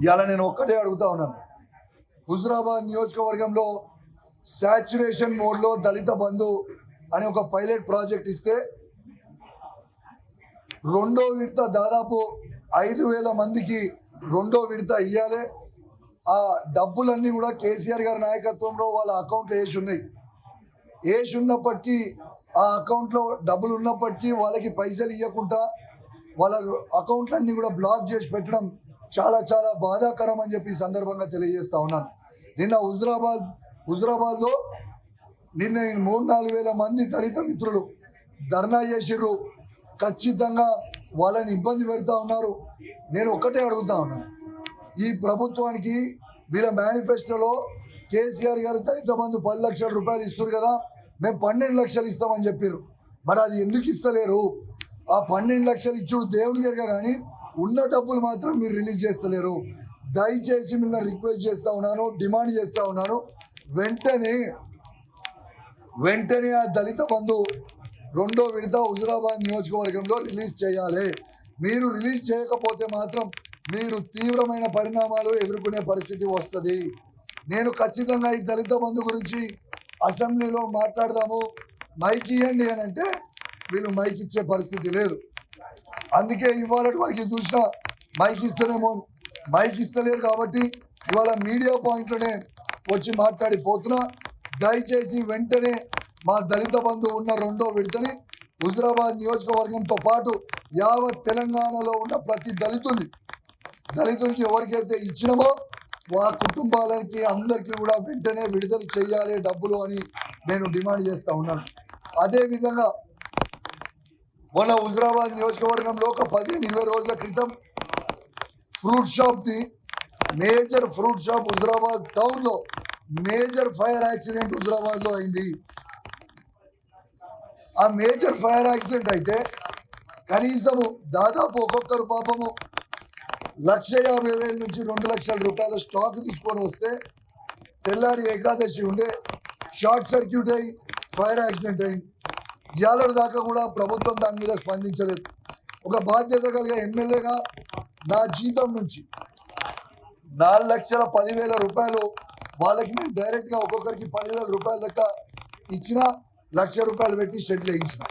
ఇవాళ నేను ఒక్కటే అడుగుతా ఉన్నాను. హుజురాబాద్ నియోజకవర్గంలో సాచురేషన్ మోడ్లో దళిత బంధు అని ఒక పైలట్ ప్రాజెక్ట్ ఇస్తే రెండో విడత దాదాపు 5,000 మందికి రెండో విడత ఇవ్వాలి. ఆ డబ్బులన్నీ కూడా కేసీఆర్ గారి నాయకత్వంలో వాళ్ళ అకౌంట్లో వేసి ఉన్నప్పటికీ ఆ అకౌంట్లో డబ్బులు ఉన్నప్పటికీ వాళ్ళకి పైసలు ఇవ్వకుండా వాళ్ళ అకౌంట్లన్నీ కూడా బ్లాక్ చేసి పెట్టడం చాలా చాలా బాధాకరం అని చెప్పి సందర్భంగా తెలియజేస్తా ఉన్నాను. నిన్న హుజురాబాద్లో నిన్న 3-4 వేల మంది దళిత మిత్రులు ధర్నా చేసిర్రు. ఖచ్చితంగా వాళ్ళని ఇబ్బంది పెడతా ఉన్నారు. నేను ఒక్కటే అడుగుతా ఉన్నాను, ఈ ప్రభుత్వానికి వీళ్ళ మేనిఫెస్టోలో కేసీఆర్ గారు దళిత బంధు 10 లక్షల రూపాయలు ఇస్తారు కదా, మేము 12 లక్షలు ఇస్తామని చెప్పారు. మరి అది ఎందుకు ఇస్తలేరు? ఆ 12 లక్షలు ఇచ్చుడు దేవుని గారు కానీ ఉన్న డబ్బులు మాత్రం మీరు రిలీజ్ చేస్తలేరు. దయచేసి నిన్న రిక్వెస్ట్ చేస్తా ఉన్నాను, డిమాండ్ చేస్తా ఉన్నాను, వెంటనే ఆ దళిత బంధు రెండో విడత హుజురాబాద్ నియోజకవర్గంలో రిలీజ్ చేయాలి. మీరు రిలీజ్ చేయకపోతే మాత్రం మీరు తీవ్రమైన పరిణామాలు ఎదుర్కొనే పరిస్థితి వస్తుంది. నేను ఖచ్చితంగా ఈ దళిత బంధు గురించి అసెంబ్లీలో మాట్లాడదాము, మైక్ ఇవ్వండి అని అంటే వీళ్ళు మైక్ ఇచ్చే పరిస్థితి లేదు. అందుకే ఇవాళ వరకు చూసినా మైక్ ఇస్తేనేమో మైక్ ఇస్తలేరు. కాబట్టి ఇవాళ మీడియా పాయింట్లోనే వచ్చి మాట్లాడిపోతున్నా. దయచేసి వెంటనే మా దళిత బంధు ఉన్న రెండో విడతని హుజురాబాద్ నియోజకవర్గంతో పాటు యావత్ తెలంగాణలో ఉన్న ప్రతి దళితునికి ఎవరికైతే ఇచ్చినామో ఆ కుటుంబాలకి అందరికీ కూడా వెంటనే విడుదల చేయాలి డబ్బులు అని నేను డిమాండ్ చేస్తా ఉన్నాను. అదేవిధంగా మొన్న హుజురాబాద్ నియోజకవర్గంలో ఒక 15-20 రోజుల క్రితం మేజర్ ఫ్రూట్ షాప్ హుజురాబాద్ టౌన్లో మేజర్ ఫైర్ యాక్సిడెంట్ హుజురాబాద్లో అయింది. ఆ మేజర్ ఫైర్ యాక్సిడెంట్ అయితే కనీసము దాదాపు ఒక్కొక్కరు పాపము 1,50,000 నుంచి 2 లక్షల రూపాయల స్టాక్ తీసుకొని వస్తే తెల్లారి ఏకాదశి ఉండే షార్ట్ సర్క్యూట్ అయ్యి ఫైర్ యాక్సిడెంట్ అయింది. ఇవాళ దాకా కూడా ప్రభుత్వం దాని మీద స్పందించలేదు. ఒక బాధ్యత కలిగే ఎమ్మెల్యేగా నా జీతం నుంచి 4,10,000 రూపాయలు వాళ్ళకి నేను డైరెక్ట్గా ఒక్కొక్కరికి 10,000 రూపాయల లెక్క ఇచ్చిన, 1,00,000 రూపాయలు పెట్టి షెడ్యూల్ వేయించిన.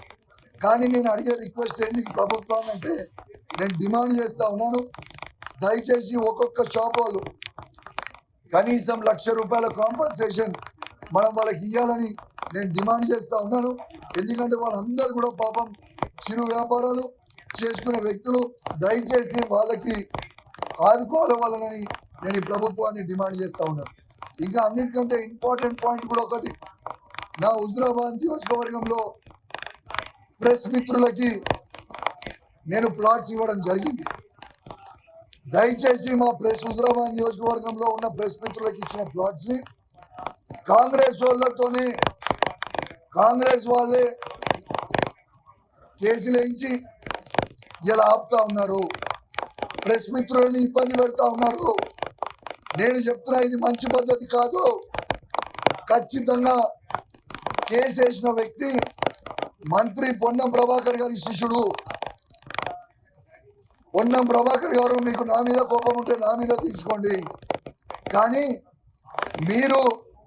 కానీ నేను అడిగే రిక్వెస్ట్ ఏంది ప్రభుత్వాన్ని అంటే, నేను డిమాండ్ చేస్తా ఉన్నాను, దయచేసి ఒక్కొక్క షాప్ వాళ్ళు కనీసం 1,00,000 రూపాయల కాంపన్సేషన్ మనం వాళ్ళకి ఇవ్వాలని నేను డిమాండ్ చేస్తా ఉన్నాను. ఎందుకంటే వాళ్ళందరూ కూడా పాపం చిరు వ్యాపారాలు చేసుకునే వ్యక్తులు, దయచేసి వాళ్ళకి ఆదుకోవాలి వాళ్ళని నేను ఈ ప్రభుత్వాన్ని డిమాండ్ చేస్తా ఉన్నాను. ఇంకా అన్నిటికంటే ఇంపార్టెంట్ పాయింట్ కూడా ఒకటి, నా హుజురాబాద్ నియోజకవర్గంలో ప్రెస్ మిత్రులకి నేను ప్లాట్స్ ఇవ్వడం జరిగింది. దయచేసి మా హుజురాబాద్ నియోజకవర్గంలో ఉన్న ప్రెస్ మిత్రులకు ఇచ్చిన ప్లాట్స్ని కాంగ్రెస్ వాళ్ళే కేసులు వేయించి ఇలా ఆపుతా ఉన్నారు, ప్రెస్ మిత్రులని ఇబ్బంది పెడతా ఉన్నారు. నేను చెప్తున్నా, ఇది మంచి పద్ధతి కాదు. ఖచ్చితంగా కేసు వేసిన వ్యక్తి మంత్రి పొన్నం ప్రభాకర్ గారి శిష్యుడు. పొన్నం ప్రభాకర్ గారు, మీకు నా మీద కోపం ఉంటే నా మీద తీసుకోండి, కానీ మీరు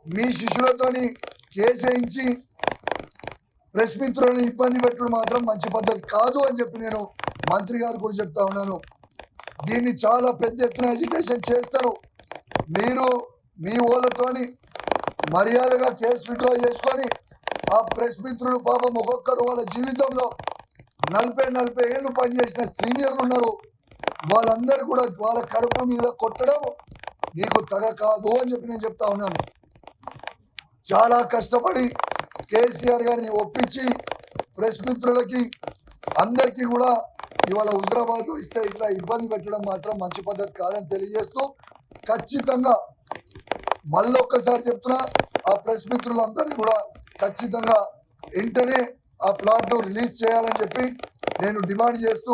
మీ శిష్యులతోని కేసు వేయించి ప్రెస్ మిత్రులను ఇబ్బంది పెట్టడం మాత్రం మంచి పద్ధతి కాదు అని చెప్పి నేను మంత్రి గారు కూడా చెప్తా ఉన్నాను. దీన్ని చాలా పెద్ద ఎత్తున ఎడ్యుకేషన్ చేస్తారు. మీరు మీ వాళ్ళతోని మర్యాదగా కేసు విత్డ్రా చేసుకొని ఆ ప్రెస్ మిత్రులు పాపం ఒక్కొక్కరు వాళ్ళ జీవితంలో 40 ఏళ్ళు పనిచేసిన సీనియర్లు ఉన్నారు. వాళ్ళందరూ కూడా వాళ్ళ కడుపు మీద కొట్టడం నీకు తగ కాదు అని చెప్పి నేను చెప్తా ఉన్నాను. చాలా కష్టపడి కేసీఆర్ గారిని ఒప్పించి ప్రెస్ మిత్రులకి అందరికీ కూడా ఇవాళ హుజురాబాద్లో ఇస్తే ఇట్లా ఇబ్బంది పెట్టడం మాత్రం మంచి పద్ధతి కాదని తెలియజేస్తూ, ఖచ్చితంగా మళ్ళొక్కసారి చెప్తున్నా, ఆ ప్రెస్ మిత్రులందరినీ కూడా ఖచ్చితంగా వెంటనే ఆ ప్లాట్ రిలీజ్ చేయాలని చెప్పి నేను డిమాండ్ చేస్తూ